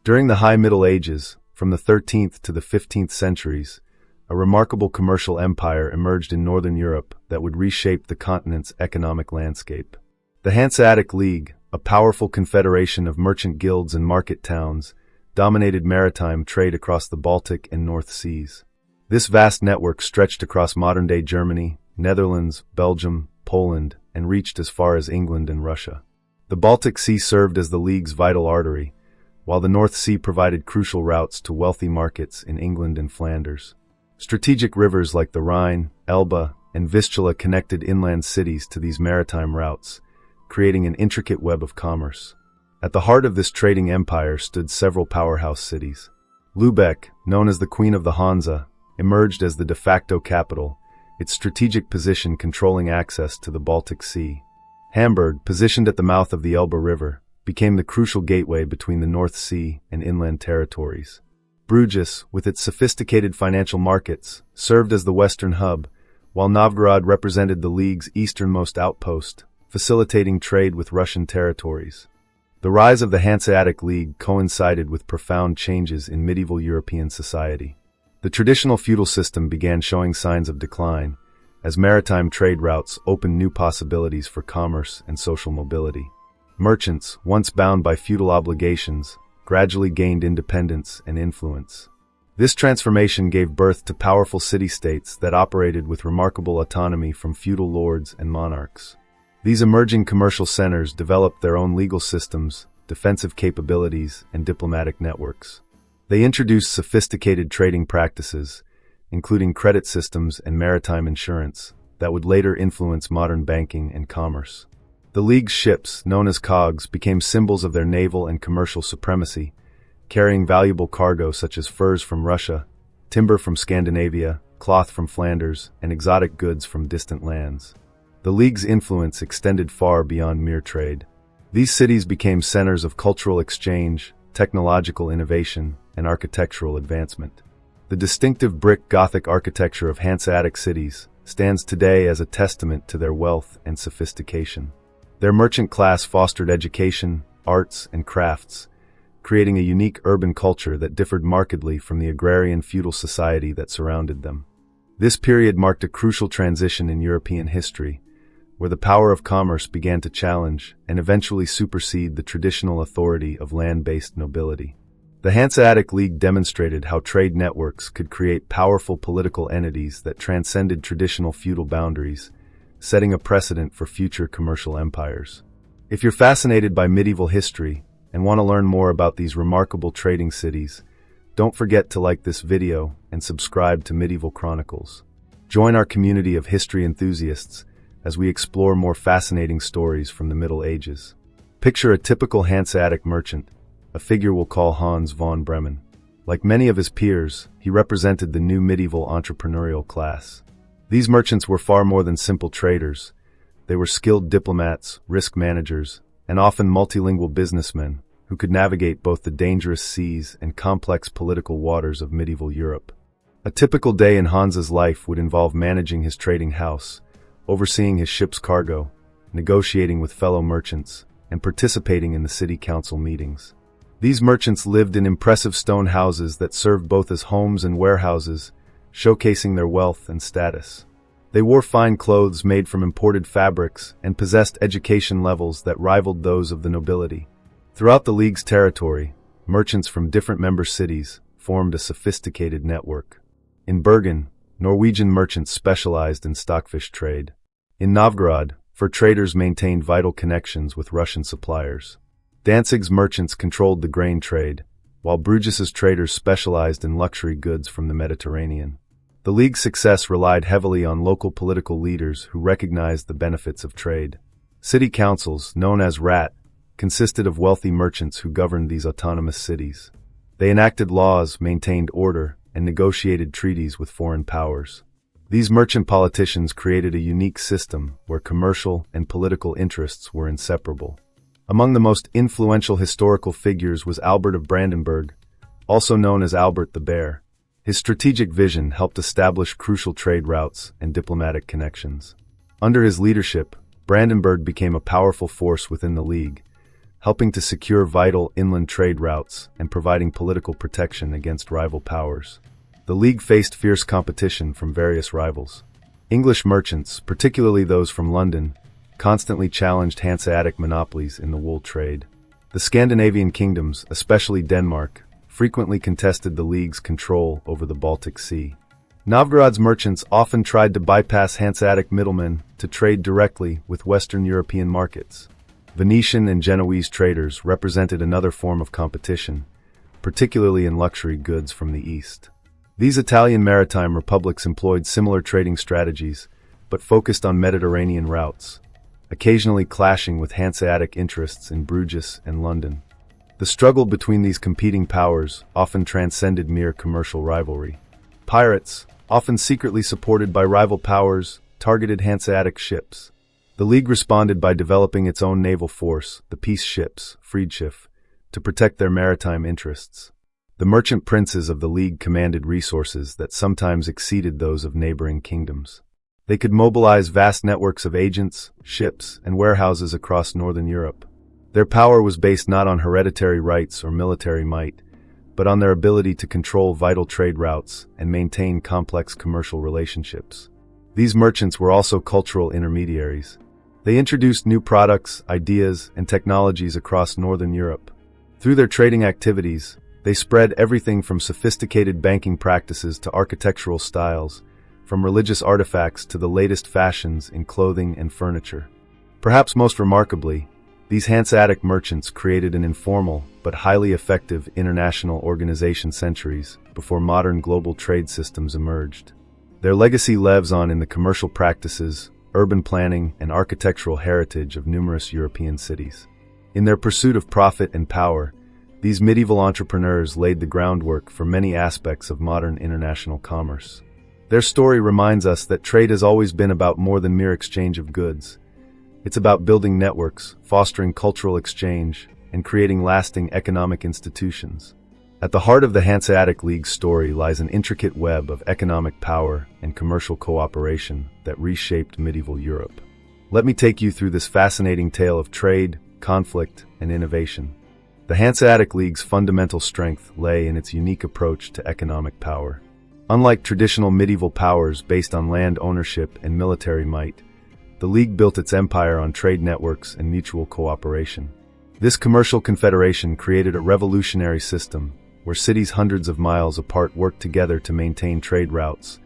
During the High Middle Ages, from the 13th to the 15th centuries, a remarkable commercial empire emerged in Northern Europe that would reshape the continent's economic landscape. The Hanseatic League, a powerful confederation of merchant guilds and market towns, dominated maritime trade across the Baltic and North Seas. This vast network stretched across modern-day Germany, Netherlands, Belgium, Poland, and reached as far as England and Russia. The Baltic Sea served as the League's vital artery, while the North Sea provided crucial routes to wealthy markets in England and Flanders. Strategic rivers like the Rhine, Elbe, and Vistula connected inland cities to these maritime routes, creating an intricate web of commerce. At the heart of this trading empire stood several powerhouse cities. Lübeck, known as the Queen of the Hansa, emerged as the de facto capital, its strategic position controlling access to the Baltic Sea. Hamburg, positioned at the mouth of the Elbe River, became the crucial gateway between the North Sea and inland territories. Bruges, with its sophisticated financial markets, served as the western hub, while Novgorod represented the League's easternmost outpost, facilitating trade with Russian territories. The rise of the Hanseatic League coincided with profound changes in medieval European society. The traditional feudal system began showing signs of decline, as maritime trade routes opened new possibilities for commerce and social mobility. Merchants, once bound by feudal obligations, gradually gained independence and influence. This transformation gave birth to powerful city-states that operated with remarkable autonomy from feudal lords and monarchs. These emerging commercial centers developed their own legal systems, defensive capabilities, and diplomatic networks. They introduced sophisticated trading practices, including credit systems and maritime insurance, that would later influence modern banking and commerce. The League's ships, known as cogs, became symbols of their naval and commercial supremacy, carrying valuable cargo such as furs from Russia, timber from Scandinavia, cloth from Flanders, and exotic goods from distant lands. The League's influence extended far beyond mere trade. These cities became centers of cultural exchange, technological innovation, and architectural advancement. The distinctive brick Gothic architecture of Hanseatic cities stands today as a testament to their wealth and sophistication. Their merchant class fostered education, arts, and crafts, creating a unique urban culture that differed markedly from the agrarian feudal society that surrounded them. This period marked a crucial transition in European history, where the power of commerce began to challenge and eventually supersede the traditional authority of land-based nobility. The Hanseatic League demonstrated how trade networks could create powerful political entities that transcended traditional feudal boundaries, setting a precedent for future commercial empires. If you're fascinated by medieval history and want to learn more about these remarkable trading cities, don't forget to like this video and subscribe to Medieval Chronicles. Join our community of history enthusiasts as we explore more fascinating stories from the Middle Ages. Picture a typical Hanseatic merchant, a figure we'll call Hans von Bremen. Like many of his peers, he represented the new medieval entrepreneurial class. These merchants were far more than simple traders. They were skilled diplomats, risk managers, and often multilingual businessmen who could navigate both the dangerous seas and complex political waters of medieval Europe. A typical day in Hans's life would involve managing his trading house, overseeing his ship's cargo, negotiating with fellow merchants, and participating in the city council meetings. These merchants lived in impressive stone houses that served both as homes and warehouses, showcasing their wealth and status. They wore fine clothes made from imported fabrics and possessed education levels that rivaled those of the nobility. Throughout the League's territory, merchants from different member cities formed a sophisticated network. In Bergen, Norwegian merchants specialized in stockfish trade. In Novgorod, fur traders maintained vital connections with Russian suppliers. Danzig's merchants controlled the grain trade, while Bruges's traders specialized in luxury goods from the Mediterranean. The League's success relied heavily on local political leaders who recognized the benefits of trade. City councils, known as Rat, consisted of wealthy merchants who governed these autonomous cities. They enacted laws, maintained order, and negotiated treaties with foreign powers. These merchant politicians created a unique system where commercial and political interests were inseparable. Among the most influential historical figures was Albert of Brandenburg, also known as Albert the Bear. His strategic vision helped establish crucial trade routes and diplomatic connections. Under his leadership, Brandenburg became a powerful force within the League, helping to secure vital inland trade routes and providing political protection against rival powers. The League faced fierce competition from various rivals. English merchants, particularly those from London, constantly challenged Hanseatic monopolies in the wool trade. The Scandinavian kingdoms, especially Denmark, frequently contested the League's control over the Baltic Sea. Novgorod's merchants often tried to bypass Hanseatic middlemen to trade directly with Western European markets. Venetian and Genoese traders represented another form of competition, particularly in luxury goods from the east. These Italian maritime republics employed similar trading strategies, but focused on Mediterranean routes, occasionally clashing with Hanseatic interests in Bruges and London. The struggle between these competing powers often transcended mere commercial rivalry. Pirates, often secretly supported by rival powers, targeted Hanseatic ships. The League responded by developing its own naval force, the peace ships, Friedschiff, to protect their maritime interests. The merchant princes of the League commanded resources that sometimes exceeded those of neighboring kingdoms. They could mobilize vast networks of agents, ships, and warehouses across northern Europe. Their power was based not on hereditary rights or military might, but on their ability to control vital trade routes and maintain complex commercial relationships. These merchants were also cultural intermediaries. They introduced new products, ideas, and technologies across northern Europe. Through their trading activities, they spread everything from sophisticated banking practices to architectural styles, from religious artifacts to the latest fashions in clothing and furniture. Perhaps most remarkably, these Hanseatic merchants created an informal but highly effective international organization centuries before modern global trade systems emerged. Their legacy lives on in the commercial practices, urban planning, and architectural heritage of numerous European cities. In their pursuit of profit and power, these medieval entrepreneurs laid the groundwork for many aspects of modern international commerce. Their story reminds us that trade has always been about more than mere exchange of goods. It's about building networks, fostering cultural exchange, and creating lasting economic institutions. At the heart of the Hanseatic League's story lies an intricate web of economic power and commercial cooperation that reshaped medieval Europe. Let me take you through this fascinating tale of trade, conflict, and innovation. The Hanseatic League's fundamental strength lay in its unique approach to economic power. Unlike traditional medieval powers based on land ownership and military might, the League built its empire on trade networks and mutual cooperation. This commercial confederation created a revolutionary system where cities hundreds of miles apart worked together to maintain trade routes,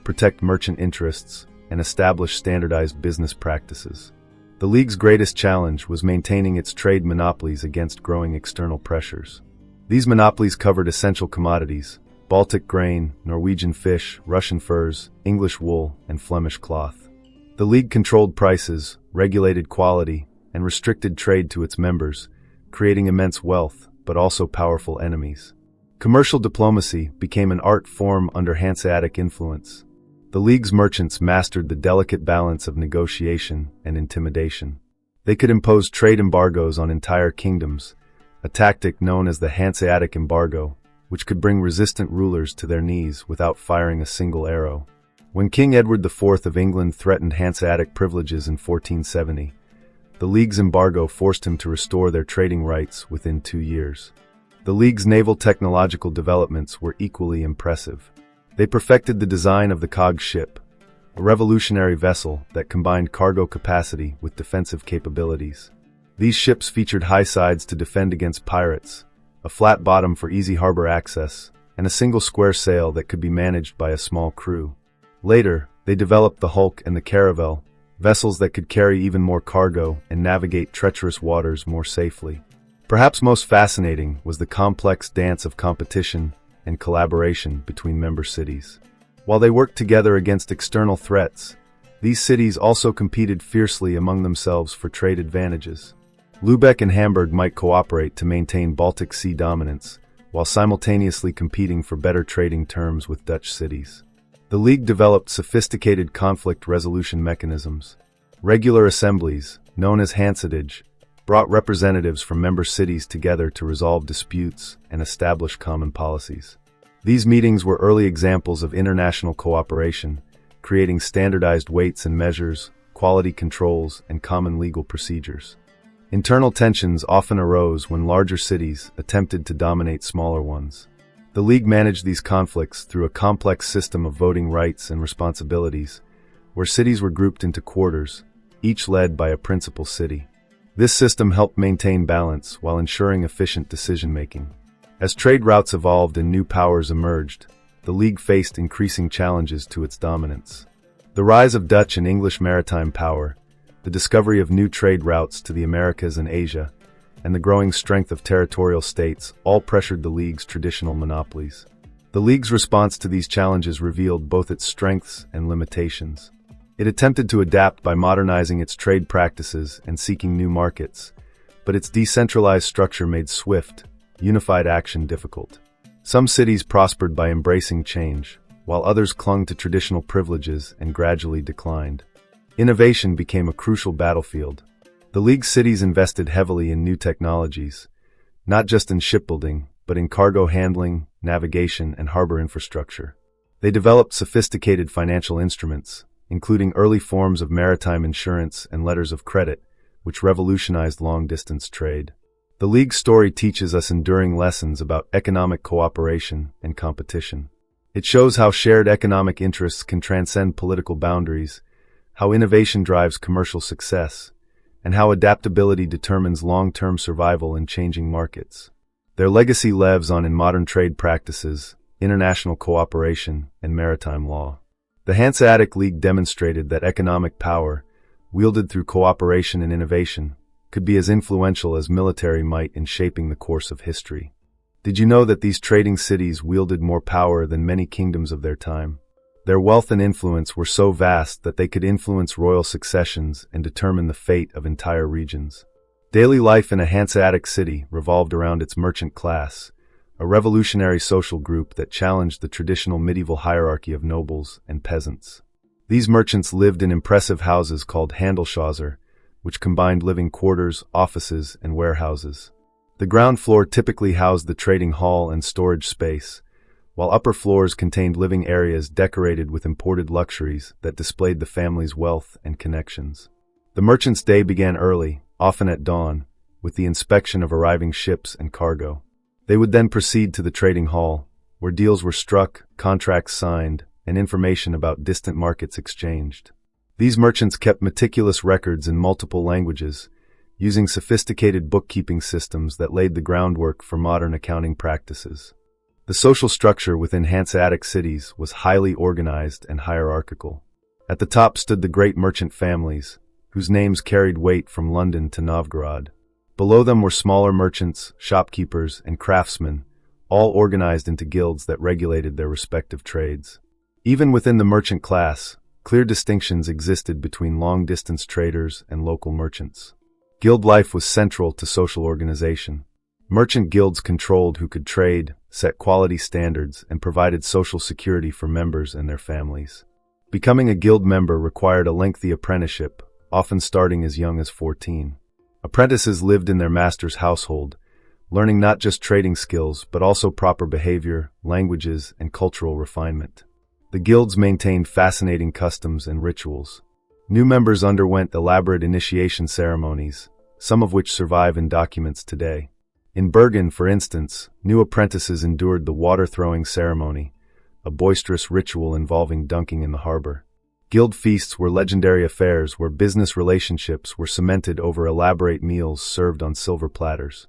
protect merchant interests, and establish standardized business practices. The League's greatest challenge was maintaining its trade monopolies against growing external pressures. These monopolies covered essential commodities: Baltic grain, Norwegian fish, Russian furs, English wool, and Flemish cloth. The League controlled prices, regulated quality, and restricted trade to its members, creating immense wealth, but also powerful enemies. Commercial diplomacy became an art form under Hanseatic influence. The League's merchants mastered the delicate balance of negotiation and intimidation. They could impose trade embargoes on entire kingdoms, a tactic known as the Hanseatic embargo, which could bring resistant rulers to their knees without firing a single arrow. When King Edward IV of England threatened Hanseatic privileges in 1470, the League's embargo forced him to restore their trading rights within 2 years. The League's naval technological developments were equally impressive. They perfected the design of the cog ship, a revolutionary vessel that combined cargo capacity with defensive capabilities. These ships featured high sides to defend against pirates, a flat bottom for easy harbor access, and a single square sail that could be managed by a small crew. Later, they developed the Hulk and the Caravel, vessels that could carry even more cargo and navigate treacherous waters more safely. Perhaps most fascinating was the complex dance of competition and collaboration between member cities. While they worked together against external threats, these cities also competed fiercely among themselves for trade advantages. Lübeck and Hamburg might cooperate to maintain Baltic Sea dominance, while simultaneously competing for better trading terms with Dutch cities. The League developed sophisticated conflict resolution mechanisms. Regular assemblies, known as Hanseatic, brought representatives from member cities together to resolve disputes and establish common policies. These meetings were early examples of international cooperation, creating standardized weights and measures, quality controls, and common legal procedures. Internal tensions often arose when larger cities attempted to dominate smaller ones. The League managed these conflicts through a complex system of voting rights and responsibilities, where cities were grouped into quarters, each led by a principal city. This system helped maintain balance while ensuring efficient decision-making. As trade routes evolved and new powers emerged, the League faced increasing challenges to its dominance. The rise of Dutch and English maritime power, the discovery of new trade routes to the Americas and Asia, and the growing strength of territorial states all pressured the League's traditional monopolies. The League's response to these challenges revealed both its strengths and limitations. It attempted to adapt by modernizing its trade practices and seeking new markets, but its decentralized structure made swift, unified action difficult. Some cities prospered by embracing change, while others clung to traditional privileges and gradually declined. Innovation became a crucial battlefield. The League cities invested heavily in new technologies, not just in shipbuilding, but in cargo handling, navigation, and harbor infrastructure. They developed sophisticated financial instruments, including early forms of maritime insurance and letters of credit, which revolutionized long-distance trade. The League's story teaches us enduring lessons about economic cooperation and competition. It shows how shared economic interests can transcend political boundaries, how innovation drives commercial success, and how adaptability determines long-term survival in changing markets. Their legacy lives on in modern trade practices, international cooperation, and maritime law. The Hanseatic League demonstrated that economic power, wielded through cooperation and innovation, could be as influential as military might in shaping the course of history. Did you know that these trading cities wielded more power than many kingdoms of their time? Their wealth and influence were so vast that they could influence royal successions and determine the fate of entire regions. Daily life in a Hanseatic city revolved around its merchant class, a revolutionary social group that challenged the traditional medieval hierarchy of nobles and peasants. These merchants lived in impressive houses called Handelshäuser, which combined living quarters, offices, and warehouses. The ground floor typically housed the trading hall and storage space, while upper floors contained living areas decorated with imported luxuries that displayed the family's wealth and connections. The merchant's day began early, often at dawn, with the inspection of arriving ships and cargo. They would then proceed to the trading hall, where deals were struck, contracts signed, and information about distant markets exchanged. These merchants kept meticulous records in multiple languages, using sophisticated bookkeeping systems that laid the groundwork for modern accounting practices. The social structure within Hanseatic cities was highly organized and hierarchical. At the top stood the great merchant families, whose names carried weight from London to Novgorod. Below them were smaller merchants, shopkeepers, and craftsmen, all organized into guilds that regulated their respective trades. Even within the merchant class, clear distinctions existed between long-distance traders and local merchants. Guild life was central to social organization. Merchant guilds controlled who could trade, set quality standards, and provided social security for members and their families. Becoming a guild member required a lengthy apprenticeship, often starting as young as 14. Apprentices lived in their master's household, learning not just trading skills but also proper behavior, languages, and cultural refinement. The guilds maintained fascinating customs and rituals. New members underwent elaborate initiation ceremonies, some of which survive in documents today. In Bergen, for instance, new apprentices endured the water-throwing ceremony, a boisterous ritual involving dunking in the harbor. Guild feasts were legendary affairs where business relationships were cemented over elaborate meals served on silver platters.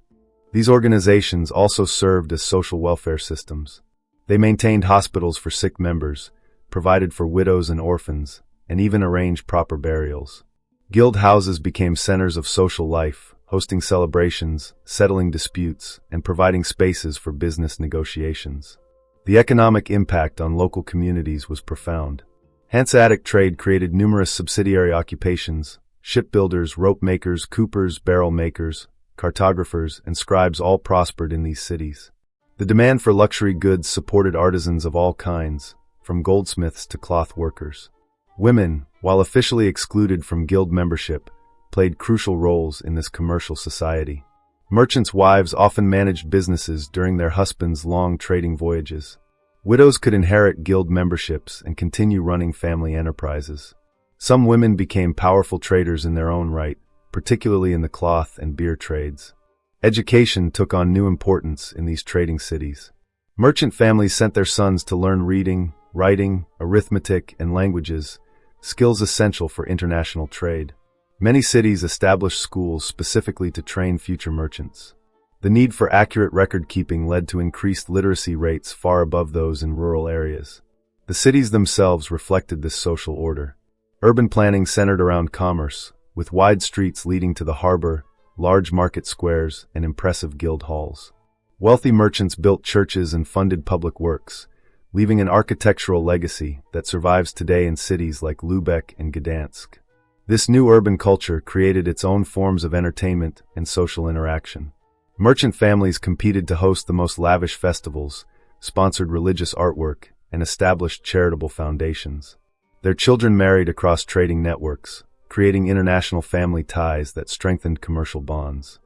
These organizations also served as social welfare systems. They maintained hospitals for sick members, provided for widows and orphans, and even arranged proper burials. Guild houses became centers of social life, hosting celebrations, settling disputes, and providing spaces for business negotiations. The economic impact on local communities was profound. Hanseatic trade created numerous subsidiary occupations. Shipbuilders, rope makers, coopers, barrel makers, cartographers, and scribes all prospered in these cities. The demand for luxury goods supported artisans of all kinds, from goldsmiths to cloth workers. Women, while officially excluded from guild membership, played crucial roles in this commercial society. Merchants' wives often managed businesses during their husbands' long trading voyages. Widows could inherit guild memberships and continue running family enterprises. Some women became powerful traders in their own right, particularly in the cloth and beer trades. Education took on new importance in these trading cities. Merchant families sent their sons to learn reading, writing, arithmetic, and languages, skills essential for international trade. Many cities established schools specifically to train future merchants. The need for accurate record-keeping led to increased literacy rates far above those in rural areas. The cities themselves reflected this social order. Urban planning centered around commerce, with wide streets leading to the harbor, large market squares, and impressive guild halls. Wealthy merchants built churches and funded public works, leaving an architectural legacy that survives today in cities like Lübeck and Gdansk. This new urban culture created its own forms of entertainment and social interaction. Merchant families competed to host the most lavish festivals, sponsored religious artwork, and established charitable foundations. Their children married across trading networks, creating international family ties that strengthened commercial bonds.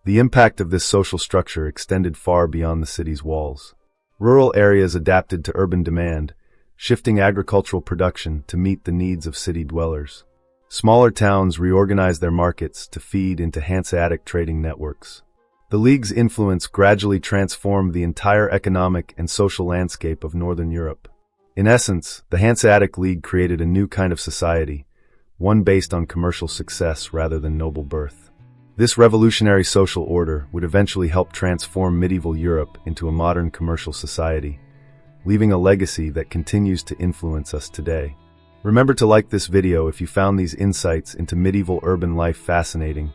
The impact of this social structure extended far beyond the city's walls. Rural areas adapted to urban demand, shifting agricultural production to meet the needs of city dwellers. Smaller towns reorganized their markets to feed into Hanseatic trading networks. The League's influence gradually transformed the entire economic and social landscape of Northern Europe. In essence, the Hanseatic League created a new kind of society, one based on commercial success rather than noble birth. This revolutionary social order would eventually help transform medieval Europe into a modern commercial society, leaving a legacy that continues to influence us today. Remember to like this video if you found these insights into medieval urban life fascinating,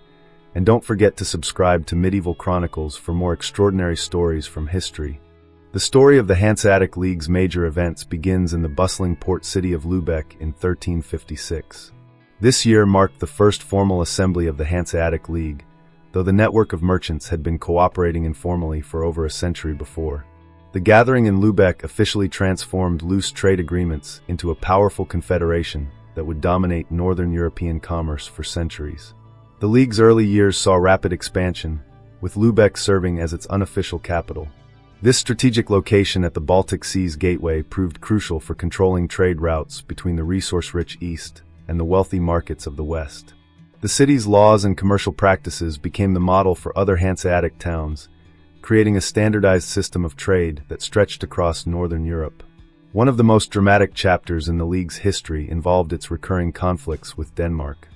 and don't forget to subscribe to Medieval Chronicles for more extraordinary stories from history. The story of the Hanseatic League's major events begins in the bustling port city of Lübeck in 1356. This year marked the first formal assembly of the Hanseatic League, though the network of merchants had been cooperating informally for over a century before. The gathering in Lübeck officially transformed loose trade agreements into a powerful confederation that would dominate Northern European commerce for centuries. The League's early years saw rapid expansion, with Lübeck serving as its unofficial capital. This strategic location at the Baltic Sea's gateway proved crucial for controlling trade routes between the resource-rich east and the wealthy markets of the west. The city's laws and commercial practices became the model for other Hanseatic towns, creating a standardized system of trade that stretched across Northern Europe. One of the most dramatic chapters in the League's history involved its recurring conflicts with Denmark.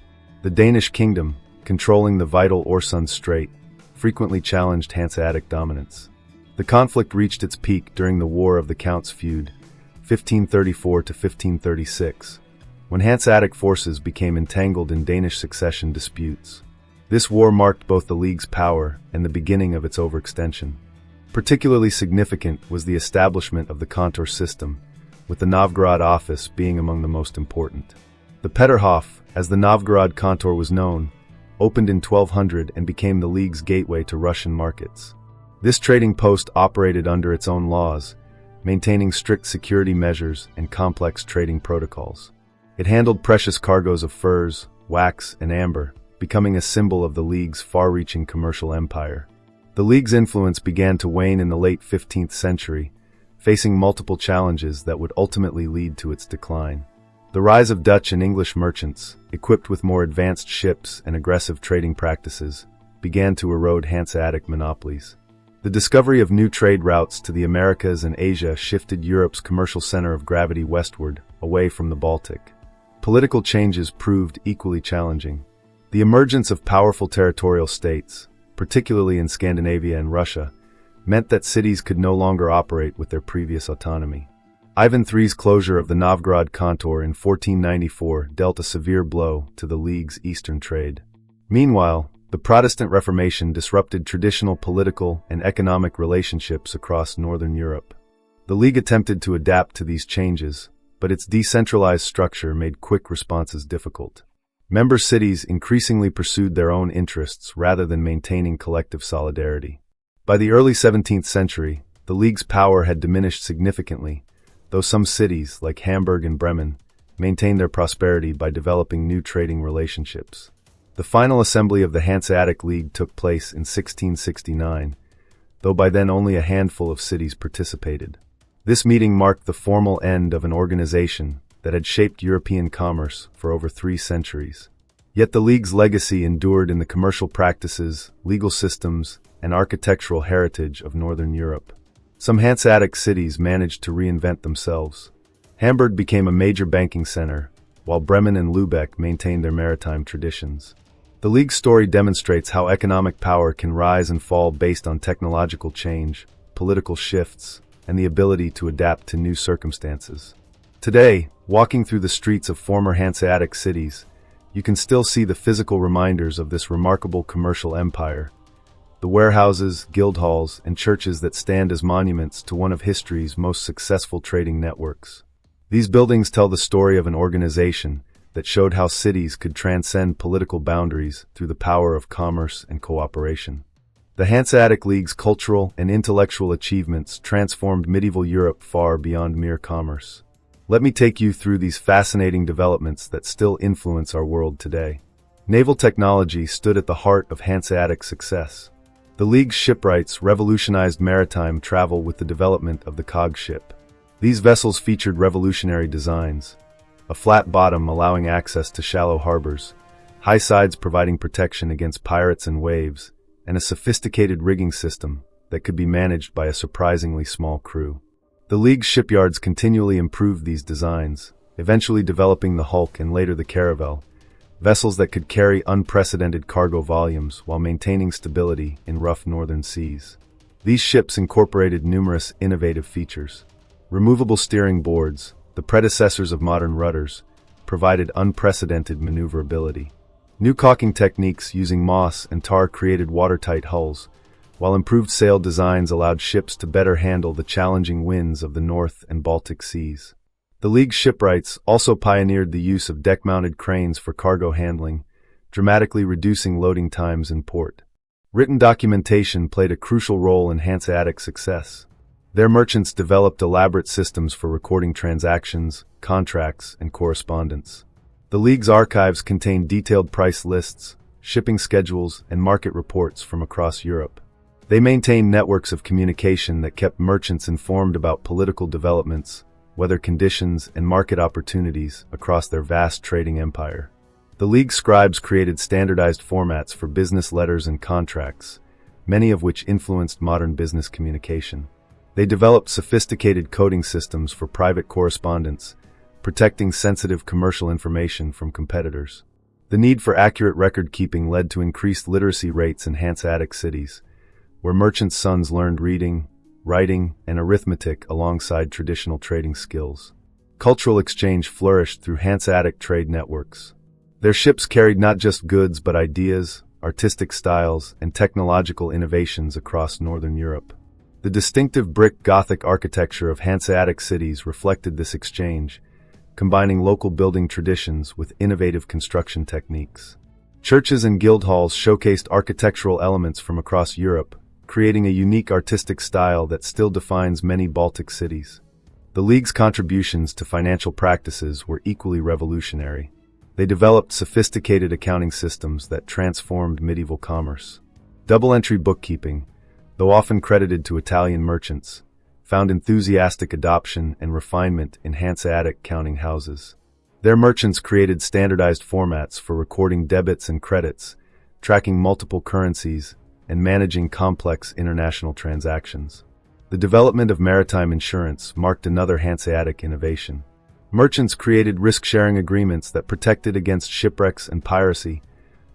The Danish kingdom, controlling the vital Øresund Strait, frequently challenged Hanseatic dominance. The conflict reached its peak during the War of the Counts Feud, 1534 to 1536, when Hanseatic forces became entangled in Danish succession disputes. This war marked both the League's power and the beginning of its overextension. Particularly significant was the establishment of the contour system, with the Novgorod office being among the most important. The Peterhof, as the Novgorod contour was known, opened in 1200 and became the League's gateway to Russian markets. This trading post operated under its own laws, maintaining strict security measures and complex trading protocols. It handled precious cargoes of furs, wax, and amber, becoming a symbol of the League's far-reaching commercial empire. The League's influence began to wane in the late 15th century, facing multiple challenges that would ultimately lead to its decline. The rise of Dutch and English merchants, equipped with more advanced ships and aggressive trading practices, began to erode Hanseatic monopolies. The discovery of new trade routes to the Americas and Asia shifted Europe's commercial center of gravity westward, away from the Baltic. Political changes proved equally challenging. The emergence of powerful territorial states, particularly in Scandinavia and Russia, meant that cities could no longer operate with their previous autonomy. Ivan III's closure of the Novgorod contour in 1494 dealt a severe blow to the League's eastern trade. Meanwhile, the Protestant Reformation disrupted traditional political and economic relationships across Northern Europe. The League attempted to adapt to these changes, but its decentralized structure made quick responses difficult. Member cities increasingly pursued their own interests rather than maintaining collective solidarity. By the early 17th century, the League's power had diminished significantly, though some cities, like Hamburg and Bremen, maintained their prosperity by developing new trading relationships. The final assembly of the Hanseatic League took place in 1669, though by then only a handful of cities participated. This meeting marked the formal end of an organization that had shaped European commerce for over 3 centuries. Yet the League's legacy endured in the commercial practices, legal systems, and architectural heritage of Northern Europe. Some Hanseatic cities managed to reinvent themselves. Hamburg became a major banking center, while Bremen and Lübeck maintained their maritime traditions. The League's story demonstrates how economic power can rise and fall based on technological change, political shifts, and the ability to adapt to new circumstances. Today, walking through the streets of former Hanseatic cities, you can still see the physical reminders of this remarkable commercial empire. The warehouses, guild halls, and churches that stand as monuments to one of history's most successful trading networks. These buildings tell the story of an organization that showed how cities could transcend political boundaries through the power of commerce and cooperation. The Hanseatic League's cultural and intellectual achievements transformed medieval Europe far beyond mere commerce. Let me take you through these fascinating developments that still influence our world today. Naval technology stood at the heart of Hanseatic success. The League's shipwrights revolutionized maritime travel with the development of the cog ship. These vessels featured revolutionary designs: a flat bottom allowing access to shallow harbors, high sides providing protection against pirates and waves, and a sophisticated rigging system that could be managed by a surprisingly small crew. The League's shipyards continually improved these designs, eventually developing the Hulk and later the Caravel, vessels that could carry unprecedented cargo volumes while maintaining stability in rough northern seas. These ships incorporated numerous innovative features. Removable steering boards, the predecessors of modern rudders, provided unprecedented maneuverability. New caulking techniques using moss and tar created watertight hulls, while improved sail designs allowed ships to better handle the challenging winds of the North and Baltic seas. The League's shipwrights also pioneered the use of deck-mounted cranes for cargo handling, dramatically reducing loading times in port. Written documentation played a crucial role in Hanseatic success. Their merchants developed elaborate systems for recording transactions, contracts, and correspondence. The League's archives contain detailed price lists, shipping schedules, and market reports from across Europe. They maintained networks of communication that kept merchants informed about political developments, weather conditions, and market opportunities across their vast trading empire. The League scribes created standardized formats for business letters and contracts, many of which influenced modern business communication. They developed sophisticated coding systems for private correspondence, protecting sensitive commercial information from competitors. The need for accurate record-keeping led to increased literacy rates in Hanseatic cities, where merchants' sons learned reading, writing, and arithmetic alongside traditional trading skills. Cultural exchange flourished through Hanseatic trade networks. Their ships carried not just goods but ideas, artistic styles, and technological innovations across Northern Europe. The distinctive brick Gothic architecture of Hanseatic cities reflected this exchange, combining local building traditions with innovative construction techniques. Churches and guild halls showcased architectural elements from across Europe, creating a unique artistic style that still defines many Baltic cities. The League's contributions to financial practices were equally revolutionary. They developed sophisticated accounting systems that transformed medieval commerce. Double-entry bookkeeping, though often credited to Italian merchants, found enthusiastic adoption and refinement in Hanseatic counting houses. Their merchants created standardized formats for recording debits and credits, tracking multiple currencies, and managing complex international transactions. The development of maritime insurance marked another Hanseatic innovation. Merchants created risk-sharing agreements that protected against shipwrecks and piracy,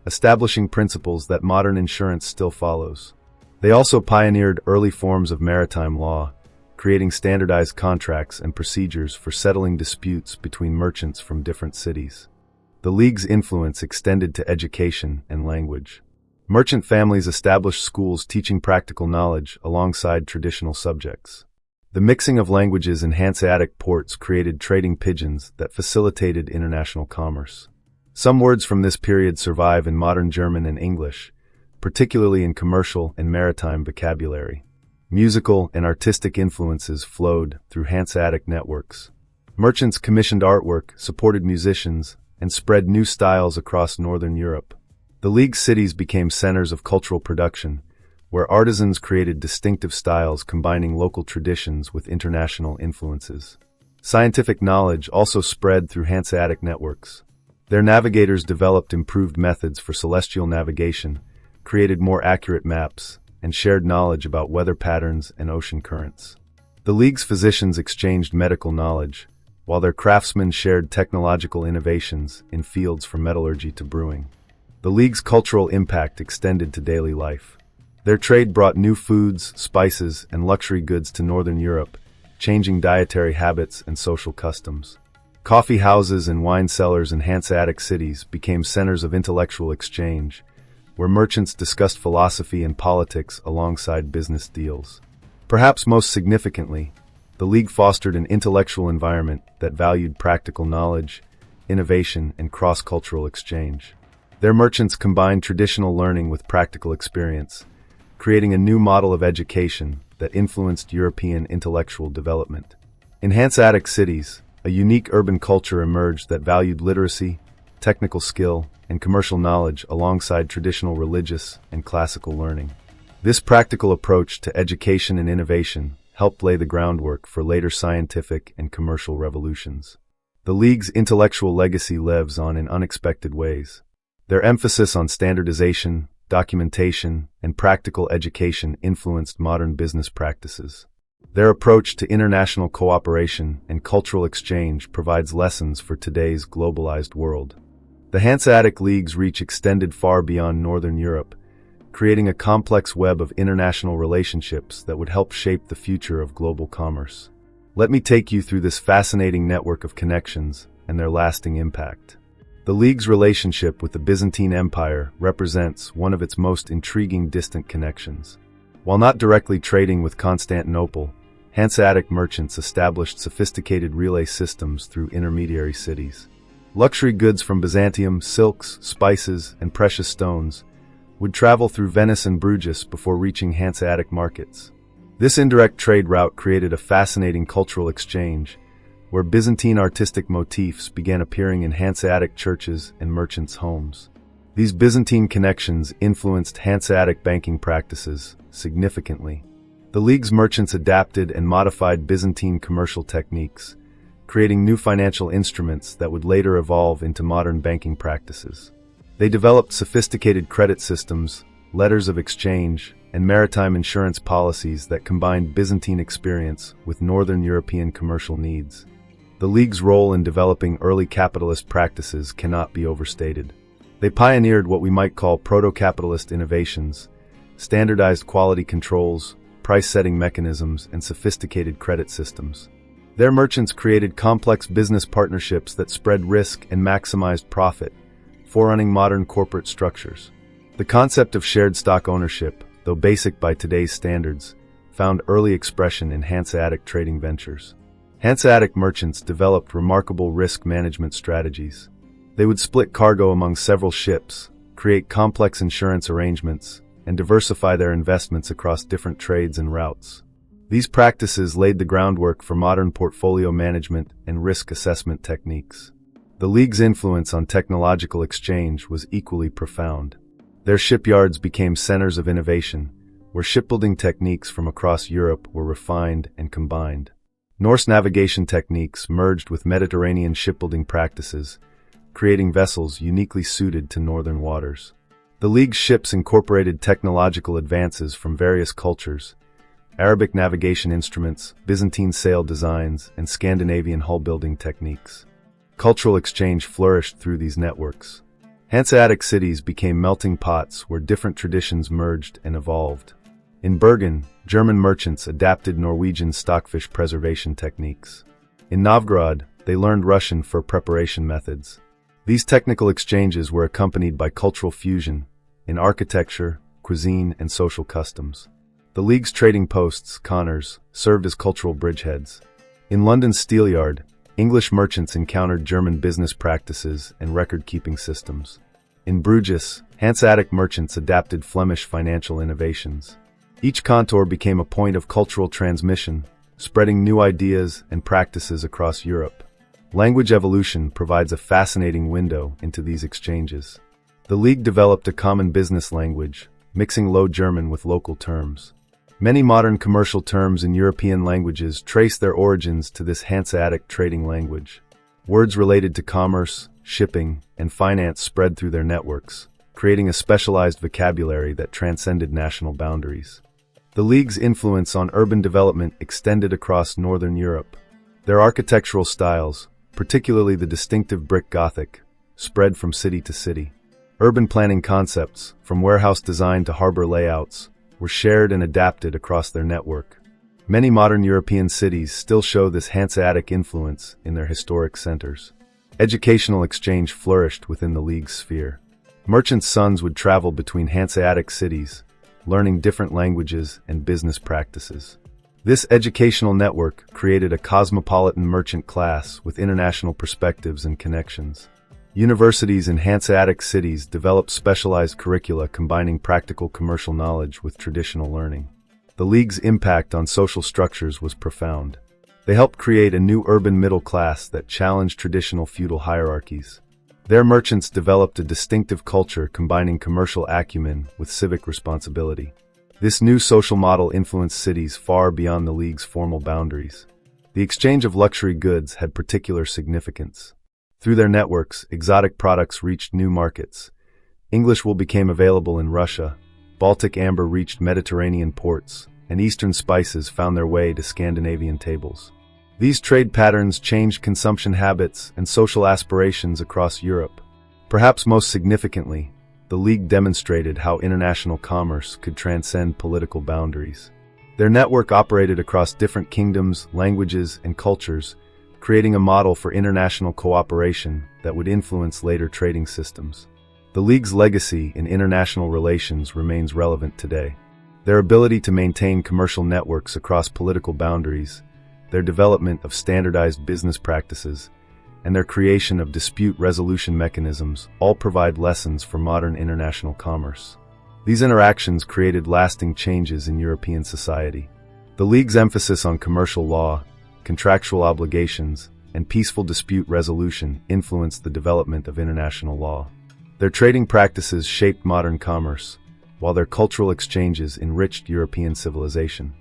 establishing principles that modern insurance still follows. They also pioneered early forms of maritime law, creating standardized contracts and procedures for settling disputes between merchants from different cities. The League's influence extended to education and language. Merchant families established schools teaching practical knowledge alongside traditional subjects. The mixing of languages in Hanseatic ports created trading pidgins that facilitated international commerce. Some words from this period survive in modern German and English, particularly in commercial and maritime vocabulary. Musical and artistic influences flowed through Hanseatic networks. Merchants commissioned artwork, supported musicians, and spread new styles across Northern Europe. The League cities became centers of cultural production, where artisans created distinctive styles combining local traditions with international influences. Scientific knowledge also spread through Hanseatic networks. Their navigators developed improved methods for celestial navigation, created more accurate maps, and shared knowledge about weather patterns and ocean currents. The League's physicians exchanged medical knowledge, while their craftsmen shared technological innovations in fields from metallurgy to brewing. The League's cultural impact extended to daily life. Their trade brought new foods, spices, and luxury goods to Northern Europe, changing dietary habits and social customs. Coffee houses and wine cellars in Hanseatic cities became centers of intellectual exchange, where merchants discussed philosophy and politics alongside business deals. Perhaps most significantly, the League fostered an intellectual environment that valued practical knowledge, innovation, and cross-cultural exchange. Their merchants combined traditional learning with practical experience, creating a new model of education that influenced European intellectual development. In Hanseatic cities, a unique urban culture emerged that valued literacy, technical skill, and commercial knowledge alongside traditional religious and classical learning. This practical approach to education and innovation helped lay the groundwork for later scientific and commercial revolutions. The League's intellectual legacy lives on in unexpected ways. Their emphasis on standardization, documentation, and practical education influenced modern business practices. Their approach to international cooperation and cultural exchange provides lessons for today's globalized world. The Hanseatic League's reach extended far beyond Northern Europe, creating a complex web of international relationships that would help shape the future of global commerce. Let me take you through this fascinating network of connections and their lasting impact. The League's relationship with the Byzantine Empire represents one of its most intriguing distant connections. While not directly trading with Constantinople, Hanseatic merchants established sophisticated relay systems through intermediary cities. Luxury goods from Byzantium, silks, spices, and precious stones would travel through Venice and Bruges before reaching Hanseatic markets. This indirect trade route created a fascinating cultural exchange, where Byzantine artistic motifs began appearing in Hanseatic churches and merchants' homes. These Byzantine connections influenced Hanseatic banking practices significantly. The League's merchants adapted and modified Byzantine commercial techniques, creating new financial instruments that would later evolve into modern banking practices. They developed sophisticated credit systems, letters of exchange, and maritime insurance policies that combined Byzantine experience with Northern European commercial needs. The League's role in developing early capitalist practices cannot be overstated. They pioneered what we might call proto-capitalist innovations, standardized quality controls, price-setting mechanisms, and sophisticated credit systems. Their merchants created complex business partnerships that spread risk and maximized profit, forerunning modern corporate structures. The concept of shared stock ownership, though basic by today's standards, found early expression in Hanseatic trading ventures. Hanseatic merchants developed remarkable risk management strategies. They would split cargo among several ships, create complex insurance arrangements, and diversify their investments across different trades and routes. These practices laid the groundwork for modern portfolio management and risk assessment techniques. The League's influence on technological exchange was equally profound. Their shipyards became centers of innovation, where shipbuilding techniques from across Europe were refined and combined. Norse navigation techniques merged with Mediterranean shipbuilding practices, creating vessels uniquely suited to northern waters. The League's ships incorporated technological advances from various cultures: Arabic navigation instruments, Byzantine sail designs, and Scandinavian hull-building techniques. Cultural exchange flourished through these networks. Hanseatic cities became melting pots where different traditions merged and evolved. In Bergen, German merchants adapted Norwegian stockfish preservation techniques. In Novgorod, they learned Russian fur preparation methods. These technical exchanges were accompanied by cultural fusion in architecture, cuisine, and social customs. The League's trading posts, connors, served as cultural bridgeheads. In London's Steelyard, English merchants encountered German business practices and record-keeping systems. In Bruges, Hanseatic merchants adapted Flemish financial innovations. Each contour became a point of cultural transmission, spreading new ideas and practices across Europe. Language evolution provides a fascinating window into these exchanges. The League developed a common business language, mixing Low German with local terms. Many modern commercial terms in European languages trace their origins to this Hanseatic trading language. Words related to commerce, shipping, and finance spread through their networks, creating a specialized vocabulary that transcended national boundaries. The League's influence on urban development extended across Northern Europe. Their architectural styles, particularly the distinctive brick Gothic, spread from city to city. Urban planning concepts, from warehouse design to harbor layouts, were shared and adapted across their network. Many modern European cities still show this Hanseatic influence in their historic centers. Educational exchange flourished within the League's sphere. Merchants' sons would travel between Hanseatic cities, learning different languages and business practices. This educational network created a cosmopolitan merchant class with international perspectives and connections. Universities in Hanseatic cities developed specialized curricula combining practical commercial knowledge with traditional learning. The League's impact on social structures was profound. They helped create a new urban middle class that challenged traditional feudal hierarchies. Their merchants developed a distinctive culture combining commercial acumen with civic responsibility. This new social model influenced cities far beyond the League's formal boundaries. The exchange of luxury goods had particular significance. Through their networks, exotic products reached new markets. English wool became available in Russia, Baltic amber reached Mediterranean ports, and Eastern spices found their way to Scandinavian tables. These trade patterns changed consumption habits and social aspirations across Europe. Perhaps most significantly, the League demonstrated how international commerce could transcend political boundaries. Their network operated across different kingdoms, languages, and cultures, creating a model for international cooperation that would influence later trading systems. The League's legacy in international relations remains relevant today. Their ability to maintain commercial networks across political boundaries, their development of standardized business practices, and their creation of dispute resolution mechanisms all provide lessons for modern international commerce. These interactions created lasting changes in European society. The League's emphasis on commercial law, contractual obligations, and peaceful dispute resolution influenced the development of international law. Their trading practices shaped modern commerce, while their cultural exchanges enriched European civilization.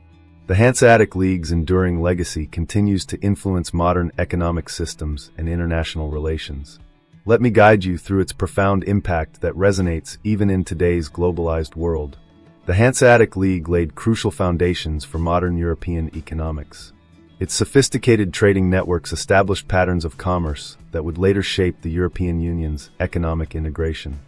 The Hanseatic League's enduring legacy continues to influence modern economic systems and international relations. Let me guide you through its profound impact that resonates even in today's globalized world. The Hanseatic League laid crucial foundations for modern European economics. Its sophisticated trading networks established patterns of commerce that would later shape the European Union's economic integration.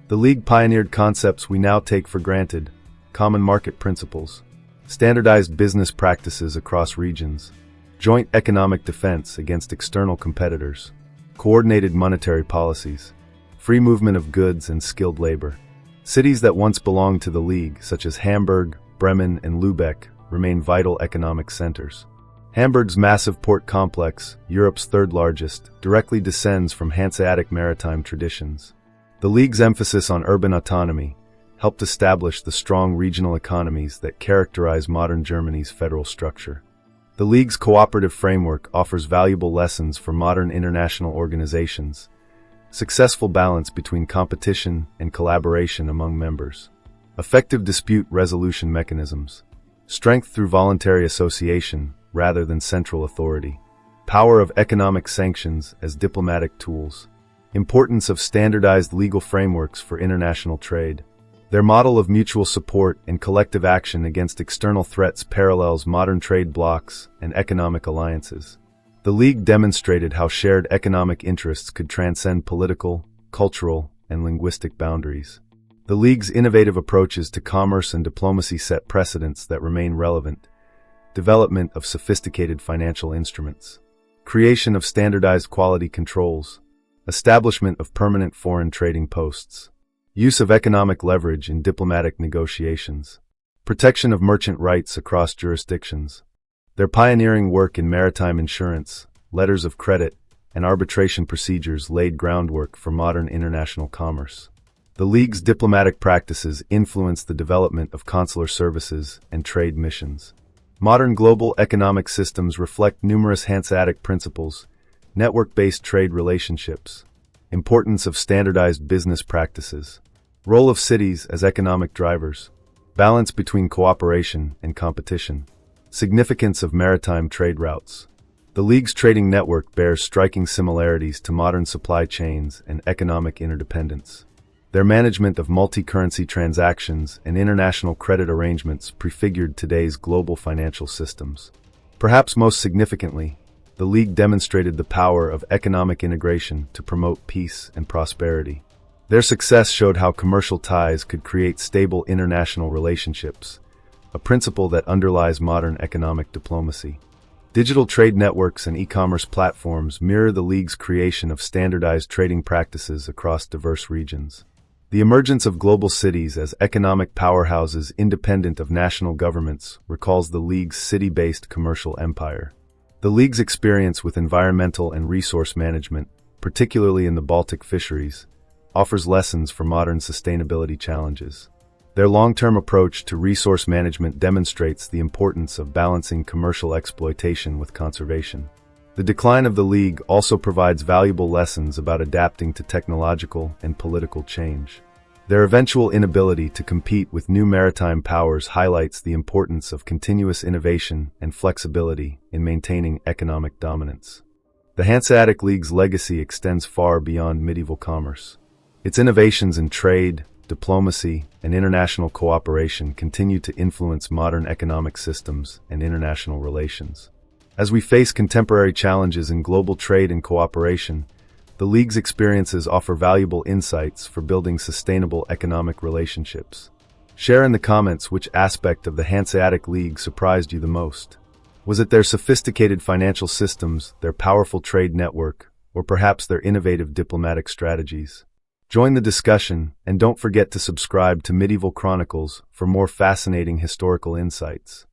The League pioneered concepts we now take for granted: common market principles, standardized business practices across regions, joint economic defense against external competitors, coordinated monetary policies, free movement of goods and skilled labor. Cities that once belonged to the League, such as Hamburg, Bremen, and Lübeck, remain vital economic centers. Hamburg's massive port complex, Europe's third largest, directly descends from Hanseatic maritime traditions. The League's emphasis on urban autonomy helped establish the strong regional economies that characterize modern Germany's federal structure. The League's cooperative framework offers valuable lessons for modern international organizations: successful balance between competition and collaboration among members, effective dispute resolution mechanisms, strength through voluntary association rather than central authority, power of economic sanctions as diplomatic tools, importance of standardized legal frameworks for international trade. Their model of mutual support and collective action against external threats parallels modern trade blocs and economic alliances. The League demonstrated how shared economic interests could transcend political, cultural, and linguistic boundaries. The League's innovative approaches to commerce and diplomacy set precedents that remain relevant: development of sophisticated financial instruments, creation of standardized quality controls, establishment of permanent foreign trading posts, use of economic leverage in diplomatic negotiations, protection of merchant rights across jurisdictions. Their pioneering work in maritime insurance, letters of credit, and arbitration procedures laid groundwork for modern international commerce. The League's diplomatic practices influenced the development of consular services and trade missions. Modern global economic systems reflect numerous Hanseatic principles: network-based trade relationships, importance of standardized business practices, role of cities as economic drivers, balance between cooperation and competition, significance of maritime trade routes. The League's trading network bears striking similarities to modern supply chains and economic interdependence. Their management of multi-currency transactions and international credit arrangements prefigured today's global financial systems. Perhaps most significantly, the League demonstrated the power of economic integration to promote peace and prosperity. Their success showed how commercial ties could create stable international relationships, a principle that underlies modern economic diplomacy. Digital trade networks and e-commerce platforms mirror the League's creation of standardized trading practices across diverse regions. The emergence of global cities as economic powerhouses independent of national governments recalls the League's city-based commercial empire. The League's experience with environmental and resource management, particularly in the Baltic fisheries, offers lessons for modern sustainability challenges. Their long-term approach to resource management demonstrates the importance of balancing commercial exploitation with conservation. The decline of the League also provides valuable lessons about adapting to technological and political change. Their eventual inability to compete with new maritime powers highlights the importance of continuous innovation and flexibility in maintaining economic dominance. The Hanseatic League's legacy extends far beyond medieval commerce. Its innovations in trade, diplomacy, and international cooperation continue to influence modern economic systems and international relations. As we face contemporary challenges in global trade and cooperation, the League's experiences offer valuable insights for building sustainable economic relationships. Share in the comments which aspect of the Hanseatic League surprised you the most. Was it their sophisticated financial systems, their powerful trade network, or perhaps their innovative diplomatic strategies? Join the discussion, and don't forget to subscribe to Medieval Chronicles for more fascinating historical insights.